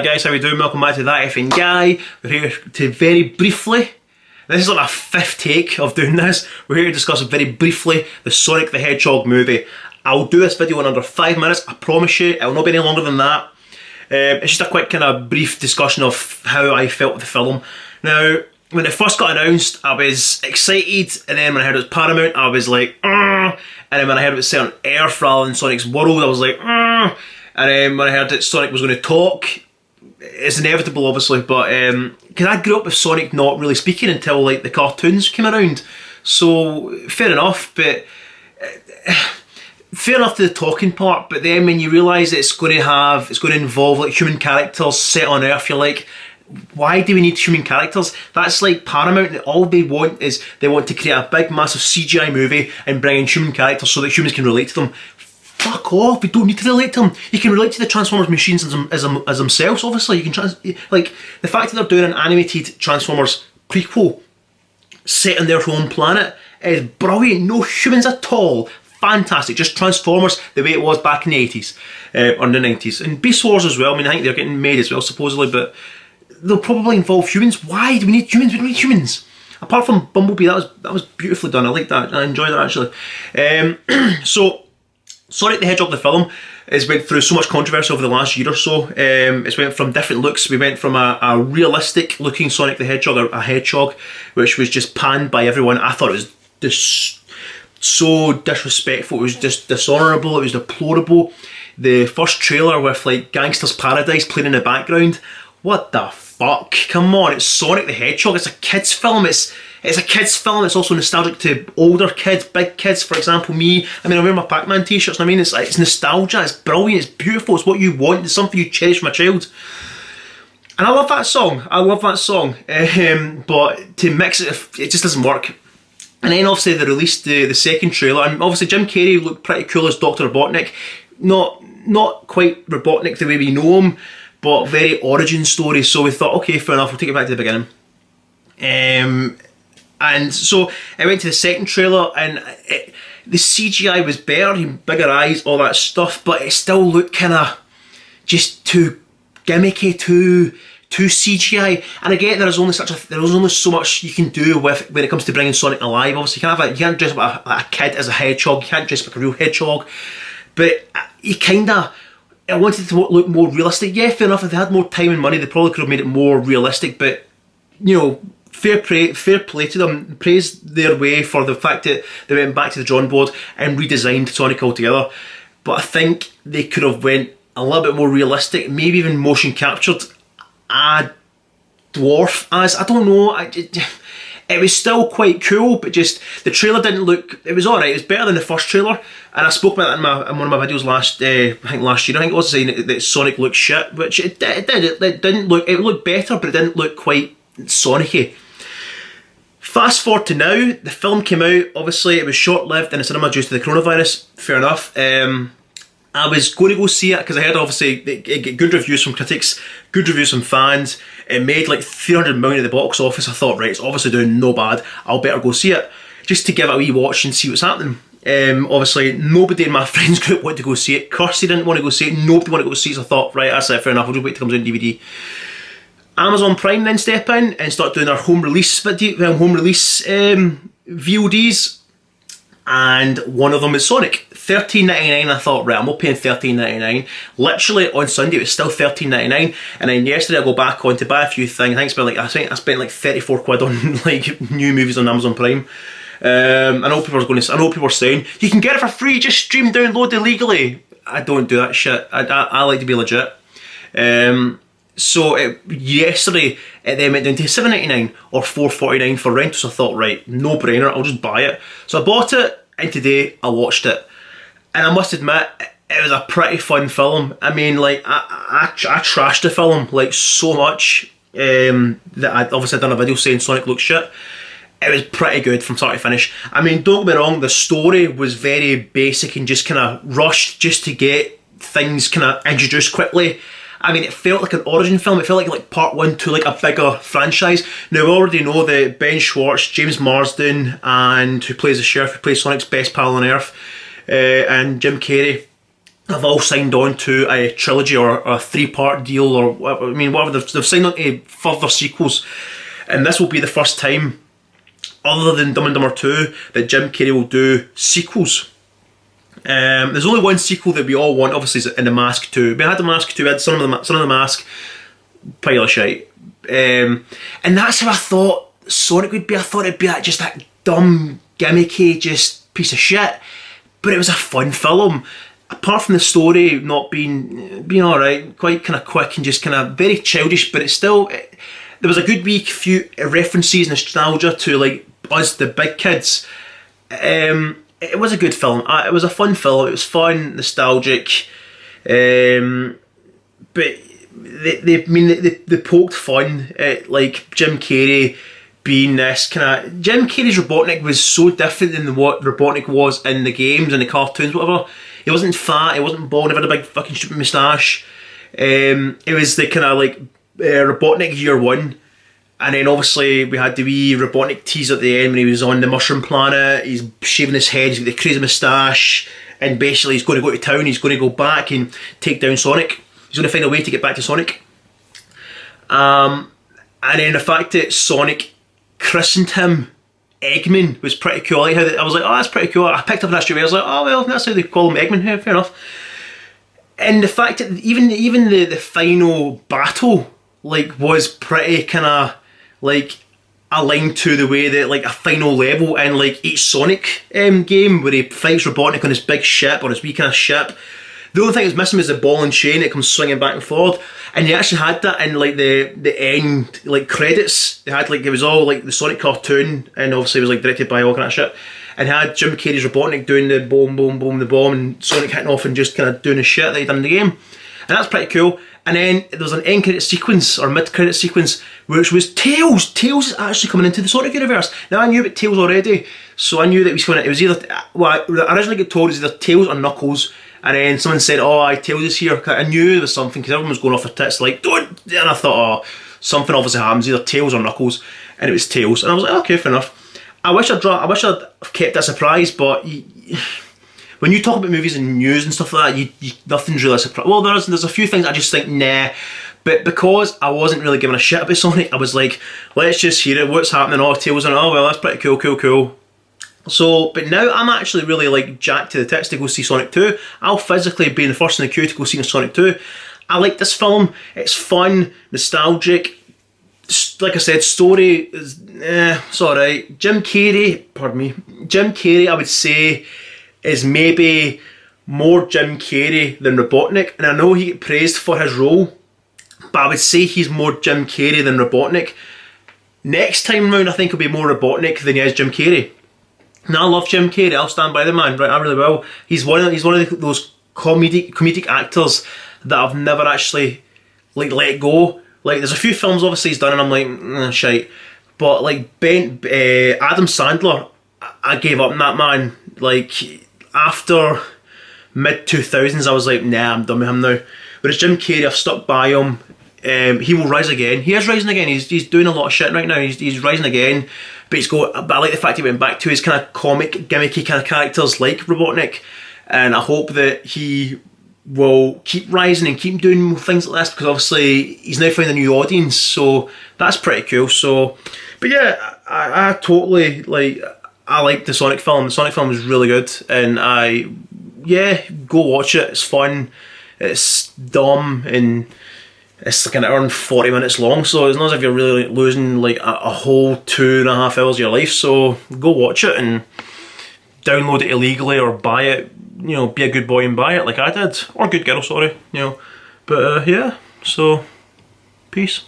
guys, how we doing? Welcome back to That Effing Guy. We're here to very briefly, this is like our fifth take of doing this, we're here to discuss very briefly the Sonic the Hedgehog movie. I'll do this video in under 5 minutes, I promise you, it will not be any longer than that. It's just a quick kind of brief discussion of how I felt with the film. Now, when it first got announced, I was excited, and then when I heard it was Paramount, I was like, and then when I heard it was set on Earth rather than Sonic's world, I was like, and then when I heard that Sonic was going to talk, it's inevitable obviously, but because I grew up with Sonic not really speaking until like the cartoons came around, so fair enough, but fair enough to the talking part, but then when you realise it's going to involve like human characters set on Earth, you're like, why do we need human characters? That's like Paramount, all they want is they want to create a big massive CGI movie and bring in human characters so that humans can relate to them. Fuck off, we don't need to relate to them. You can relate to the Transformers machines as themselves, obviously. You can like, the fact that they're doing an animated Transformers prequel set on their home planet is brilliant. No humans at all. Fantastic, just Transformers the way it was back in the 80s, or the 90s. And Beast Wars as well, I mean I think they're getting made as well supposedly, but they'll probably involve humans. Why do we need humans? We don't need humans. Apart from Bumblebee, that was beautifully done. I like that. I enjoyed that actually. So, Sonic the Hedgehog the film has went through so much controversy over the last year or so. It's went from different looks. We went from a realistic looking Sonic the Hedgehog, a hedgehog, which was just panned by everyone. I thought it was just so disrespectful. It was just dishonourable. It was deplorable. The first trailer with like Gangster's Paradise playing in the background. What the fuck? Come on, it's Sonic the Hedgehog. It's a kids film. It's a kids film. It's also nostalgic to older kids, big kids. For example, me. I mean, I wear my Pac-Man t-shirts. I mean, it's nostalgia. It's brilliant. It's beautiful. It's what you want. It's something you cherish from a child. And I love that song. I love that song. But to mix it, it just doesn't work. And then obviously they released the second trailer, and obviously Jim Carrey looked pretty cool as Dr. Robotnik. Not quite Robotnik the way we know him, but very origin story. So we thought, okay, fair enough, we'll take it back to the beginning. And so I went to the second trailer, and the CGI was better, bigger eyes, all that stuff, but it still looked kind of just too gimmicky, too CGI. And again, there was only so much you can do with when it comes to bringing Sonic alive. Obviously, you can't dress up a kid as a hedgehog. You can't dress up like a real hedgehog. But I wanted it to look more realistic. Yeah, fair enough. If they had more time and money, they probably could have made it more realistic. But you know, fair play to them. Praise their way for the fact that they went back to the drawing board and redesigned Sonic altogether. But I think they could have went a little bit more realistic, maybe even motion captured a dwarf as, I don't know, it was still quite cool, but just the trailer didn't look, it was alright, it was better than the first trailer, and I spoke about that in one of my videos last year, I think it was, saying that Sonic looked shit, which it didn't look, it looked better, but it didn't look quite Sonic-y. Fast forward to now, the film came out, obviously it was short-lived in the cinema due to the coronavirus, fair enough. I was going to go see it because I heard obviously it get good reviews from critics, good reviews from fans. It made like 300 million at the box office. I thought, right, it's obviously doing no bad. I'll better go see it just to give it a wee watch and see what's happening. Obviously, nobody in my friends group wanted to go see it. Kirsty didn't want to go see it. Nobody wanted to go see it. So I thought, right, that's it, fair enough. I'll just wait till it comes out on DVD. Amazon Prime then step in and start doing their home release VODs, and one of them is Sonic. $13.99. I thought, right, I'm not paying $13.99. Literally on Sunday it was still $13.99, and then yesterday I go back on to buy a few things. I think I spent like 34 quid on like new movies on Amazon Prime. I know people are saying you can get it for free, just stream download illegally. I don't do that shit. I like to be legit. So yesterday it then went down to $7.99 or $4.49 for rental. So I thought, right, no brainer, I'll just buy it. So I bought it, and today I watched it. And I must admit, it was a pretty fun film. I mean, like, I trashed the film, like, so much that I'd obviously done a video saying Sonic looks shit. It was pretty good from start to finish. I mean, don't get me wrong, the story was very basic and just kind of rushed just to get things kind of introduced quickly. I mean, it felt like an origin film. It felt like part one to like a bigger franchise. Now, we already know that Ben Schwartz, James Marsden, and who plays the sheriff, who plays Sonic's best pal on Earth, and Jim Carrey have all signed on to a trilogy or a 3-part deal or whatever. I mean, whatever, they've signed on to further sequels, and this will be the first time, other than Dumb and Dumber 2, that Jim Carrey will do sequels. There's only one sequel that we all want, obviously, is in The Mask 2. We had The Mask 2, we had Son of the Mask, pile of shite. And that's how I thought Sonic would be. I thought it'd be like just that dumb, gimmicky, just piece of shit. But it was a fun film. Apart from the story not being alright, quite kind of quick and just kind of very childish, but it's still, there was a good few references, nostalgia to like us, the big kids. It was a good film. It was a fun film. It was fun, nostalgic, but they poked fun at like Jim Carrey being this kind of. Jim Carrey's Robotnik was so different than what Robotnik was in the games and the cartoons, whatever. He wasn't fat, he wasn't bald, he had a big fucking stupid moustache. It was the kind of like Robotnik Year 1. And then obviously we had the wee Robotnik tease at the end when he was on the mushroom planet. He's shaving his head, he's got the crazy moustache, and basically he's going to go to town, he's going to go back and take down Sonic. He's going to find a way to get back to Sonic. And then the fact that Sonic christened him Eggman was pretty cool. I was like, oh, that's pretty cool. I picked up that straight away. I was like, oh well, that's how they call him, Eggman. Yeah, fair enough. And the fact that even the final battle like was pretty kind of like aligned to the way that like a final level in like each Sonic game where he fights Robotnik on his big ship or his wee kind of ship. The only thing that's missing is the ball and chain that comes swinging back and forward, and they actually had that in like the end like credits. They had like, it was all like the Sonic cartoon, and obviously it was like directed by all kind of shit, and had Jim Carrey's Robotnik doing the boom boom boom the bomb, and Sonic hitting off and just kind of doing the shit that he done in the game, and that's pretty cool. And then there was an end credit sequence or mid credit sequence which was Tails. Tails is actually coming into the Sonic universe. Now I knew about Tails already, so I knew that he was coming. It was either, well, I originally got told it was either Tails or Knuckles. And then someone said, oh, Tails is here. I knew there was something because everyone was going off their tits like, don't. And I thought, oh, something obviously happens, either Tails or Knuckles. And it was Tails. And I was like, okay, fair enough. I wish I'd kept that surprise, but when you talk about movies and news and stuff like that, nothing's really a surprise. Well, there's a few things I just think, nah. But because I wasn't really giving a shit about Sonic, I was like, let's just hear it. What's happening? Oh, Tails, and oh, well, that's pretty cool. So, but now I'm actually really like jacked to the tits to go see Sonic 2. I'll physically be in the first in the queue to go see Sonic 2. I like this film. It's fun, nostalgic. Like I said, story is, it's alright. Jim Carrey, I would say is maybe more Jim Carrey than Robotnik. And I know he gets praised for his role, but I would say he's more Jim Carrey than Robotnik. Next time round, I think he'll be more Robotnik than he is Jim Carrey. Now I love Jim Carrey. I'll stand by the man. Right, I really will. He's one of those comedic actors that I've never actually like let go. Like there's a few films obviously he's done, and I'm like shite. But like Adam Sandler, I gave up on that man. Like after mid 2000s, I was like, nah, I'm done with him now. Whereas Jim Carrey, I've stuck by him. He will rise again. He is rising again. He's doing a lot of shit right now. He's rising again. But I like the fact he went back to his kind of comic, gimmicky kind of characters like Robotnik, and I hope that he will keep rising and keep doing more things like this, because obviously he's now found a new audience, so that's pretty cool. So, but yeah, I totally like. I like the Sonic film. The Sonic film is really good, and go watch it. It's fun. It's dumb and. It's like an hour and 40 minutes long, so it's not as if you're really like losing like a whole 2.5 hours of your life. So go watch it and download it illegally or buy it. You know, be a good boy and buy it like I did, or good girl, sorry. You know, but yeah. So peace.